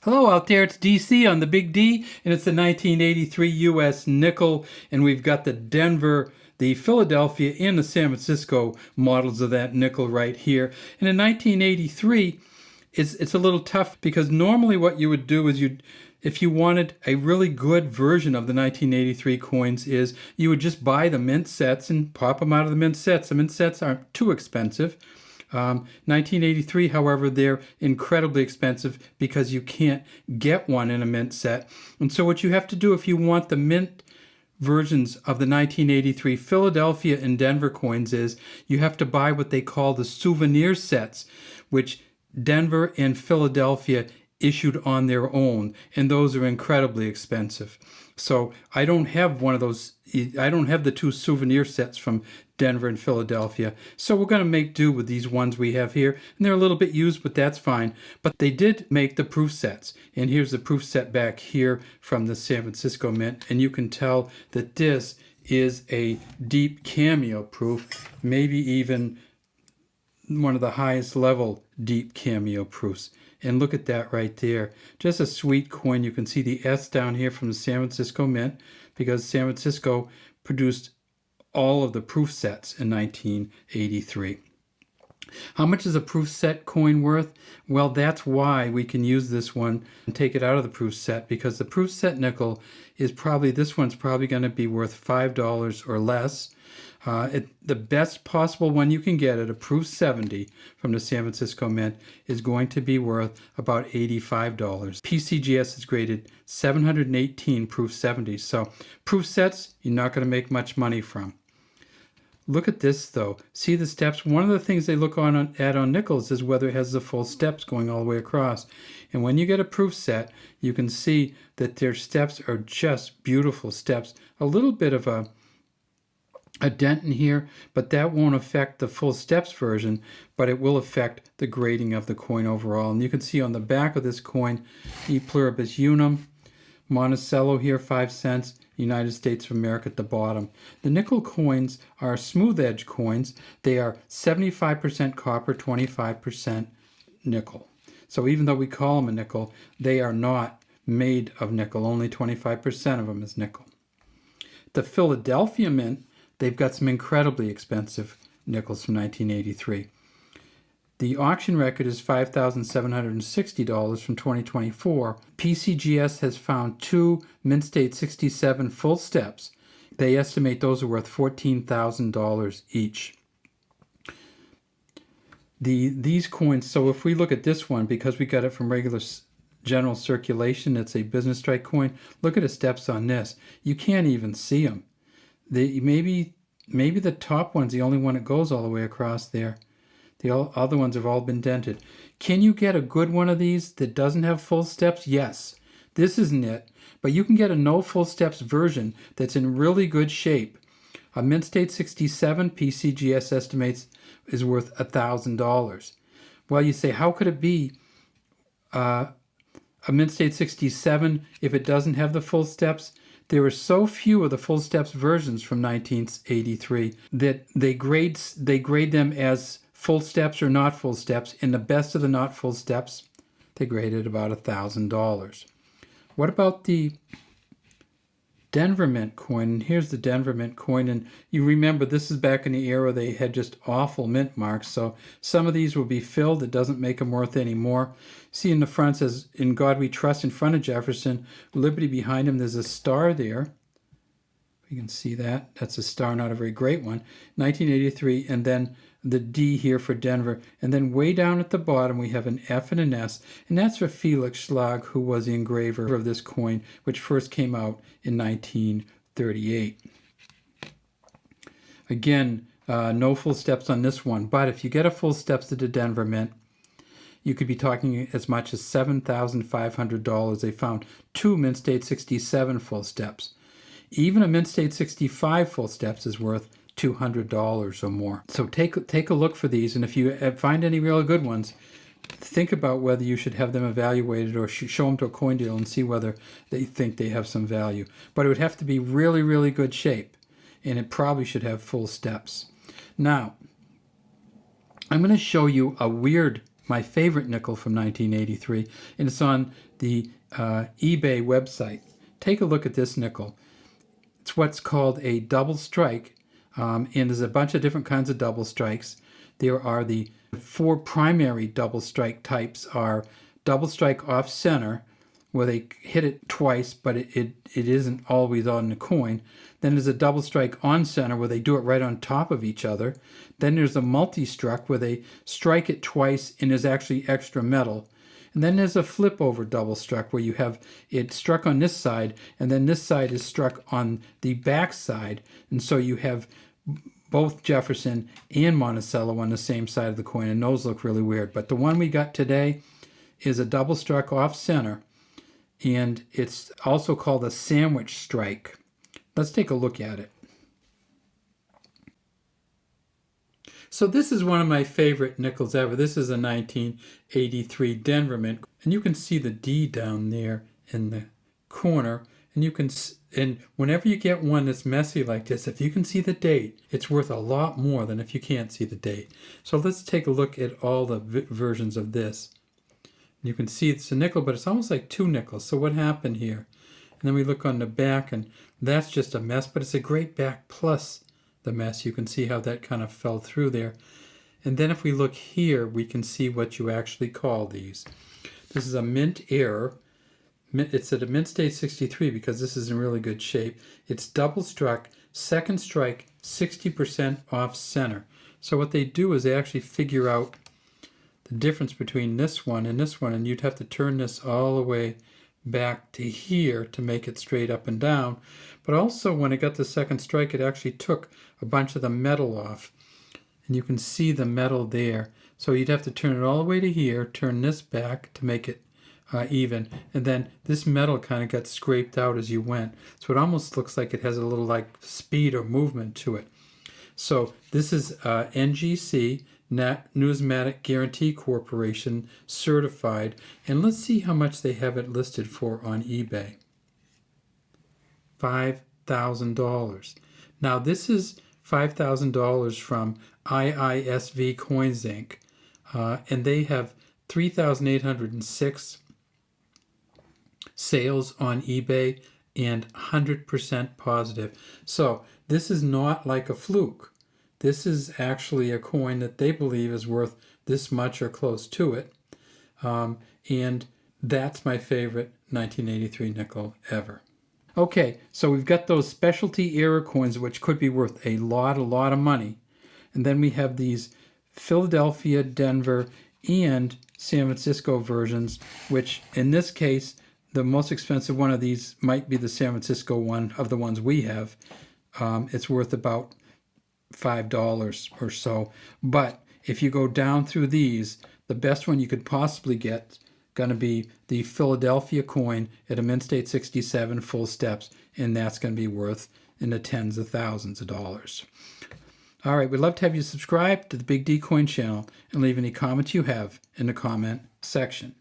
Hello out there, it's DC on the Big D, and it's the 1983 US nickel, and we've got the Denver, the Philadelphia, and the San Francisco models of that nickel right here. And in 1983, it's a little tough because normally what you would do is if you wanted a really good version of the 1983 coins is you would just buy the mint sets and pop them out of the mint sets. The mint sets aren't too expensive. 1983, however, they're incredibly expensive because you can't get one in a mint set. And so what you have to do if you want the mint versions of the 1983 Philadelphia and Denver coins is you have to buy what they call the souvenir sets, which Denver and Philadelphia issued on their own, and those are incredibly expensive. So I don't have one of those. I don't have the two souvenir sets from Denver and Philadelphia. So we're going to make do with these ones we have here. And they're a little bit used, but that's fine. But they did make the proof sets. And here's the proof set back here from the San Francisco Mint. And you can tell that this is a deep cameo proof, maybe even one of the highest level deep cameo proofs. And look at that right there. Just a sweet coin. You can see the S down here from the San Francisco Mint because San Francisco produced all of the proof sets in 1983. How much is a proof set coin worth? Well, that's why we can use this one and take it out of the proof set, because the proof set nickel is probably, this one's probably going to be worth $5 or less. The best possible one you can get at a proof 70 from the San Francisco Mint is going to be worth about $85. PCGS is graded 718 proof 70s. So proof sets, you're not going to make much money from. Look at this though. See the steps? One of the things they look at on nickels is whether it has the full steps going all the way across. And when you get a proof set, you can see that their steps are just beautiful steps. A little bit of a dent in here, but that won't affect the full steps version, but it will affect the grading of the coin overall. And you can see on the back of this coin, E pluribus unum, Monticello here, 5 cents, United States of America at the bottom. The nickel coins are smooth edge coins. They are 75% copper, 25% nickel. So even though we call them a nickel, they are not made of nickel. Only 25% of them is nickel. The Philadelphia Mint, they've got some incredibly expensive nickels from 1983. The auction record is $5,760 from 2024. PCGS has found two Mint State 67 full steps. They estimate those are worth $14,000 each. These coins, so if we look at this one, because we got it from regular general circulation, it's a business strike coin. Look at the steps on this. You can't even see them. Maybe the top one's the only one that goes all the way across there. The other ones have all been dented. Can you get a good one of these that doesn't have full steps? Yes. This isn't it, but you can get a no full steps version that's in really good shape. A Mint State 67 PCGS estimates is worth $1,000. Well, you say, how could it be a Mint State 67 if it doesn't have the full steps? There are so few of the full steps versions from 1983 that they grade them as full steps or not full steps. In the best of the not full steps, they graded about $1,000. What about the Denver Mint coin? Here's the Denver Mint coin, and you remember this is back in the era they had just awful mint marks, so some of these will be filled. It doesn't make them worth any more. See in the front says, "In God We Trust" in front of Jefferson, Liberty behind him. There's a star there. You can see that. That's a star, not a very great one. 1983, and then the D here for Denver. And then way down at the bottom, we have an F and an S, and that's for Felix Schlag, who was the engraver of this coin, which first came out in 1938. Again, no full steps on this one, but if you get a full steps to the Denver Mint, you could be talking as much as $7,500. They found two Mint State 67 full steps. Even a Mint State 65 full steps is worth $200 or more. So take a look for these, and if you find any real good ones, think about whether you should have them evaluated or show them to a coin dealer and see whether they think they have some value. But it would have to be really, really good shape, and it probably should have full steps. Now, I'm going to show you a weird my favorite nickel from 1983, and it's on the eBay website. Take a look at this nickel. It's what's called a double strike, and there's a bunch of different kinds of double strikes. There are the 4 primary double strike types are double strike off center, where they hit it twice, but it isn't always on the coin. Then there's a double strike on center, where they do it right on top of each other. Then there's a multi-struck, where they strike it twice and there's actually extra metal. And then there's a flip over double struck, where you have it struck on this side, and then this side is struck on the back side. And so you have both Jefferson and Monticello on the same side of the coin, and those look really weird. But the one we got today is a double struck off center, and it's also called a sandwich strike. Let's take a look at it. So this is one of my favorite nickels ever. This is a 1983 Denver mint, and you can see the D down there in the corner, and whenever you get one that's messy like this, if you can see the date, it's worth a lot more than if you can't see the date. So let's take a look at all the versions of this. You can see it's a nickel, but it's almost like 2 nickels. So what happened here? And then we look on the back, and that's just a mess, but it's a great back plus the mess. You can see how that kind of fell through there. And then if we look here, we can see what you actually call these. This is a mint error. It's at a mint state 63 because this is in really good shape. It's double struck, second strike, 60% off center. So what they do is they actually figure out the difference between this one, and you'd have to turn this all the way back to here to make it straight up and down. But also when it got the second strike, it actually took a bunch of the metal off, and you can see the metal there. So you'd have to turn it all the way to here, turn this back to make it even, and then this metal kind of got scraped out as you went. So it almost looks like it has a little like speed or movement to it. So this is NGC, Numismatic Guarantee Corporation certified, and let's see how much they have it listed for on eBay. $5,000. Now this is $5,000 from IISV Coins Inc., and they have 3,806 sales on eBay and 100% positive. So this is not like a fluke. This is actually a coin that they believe is worth this much or close to it. And that's my favorite 1983 nickel ever. Okay, so we've got those specialty era coins, which could be worth a lot of money. And then we have these Philadelphia, Denver, and San Francisco versions, which in this case, the most expensive one of these might be the San Francisco one of the ones we have. It's worth about $5 or so. But if you go down through these, the best one you could possibly get going to be the Philadelphia coin at a mint state 67 full steps, and that's going to be worth in the tens of thousands of dollars. All right, we'd love to have you subscribe to the Big D Coin channel and leave any comments you have in the comment section.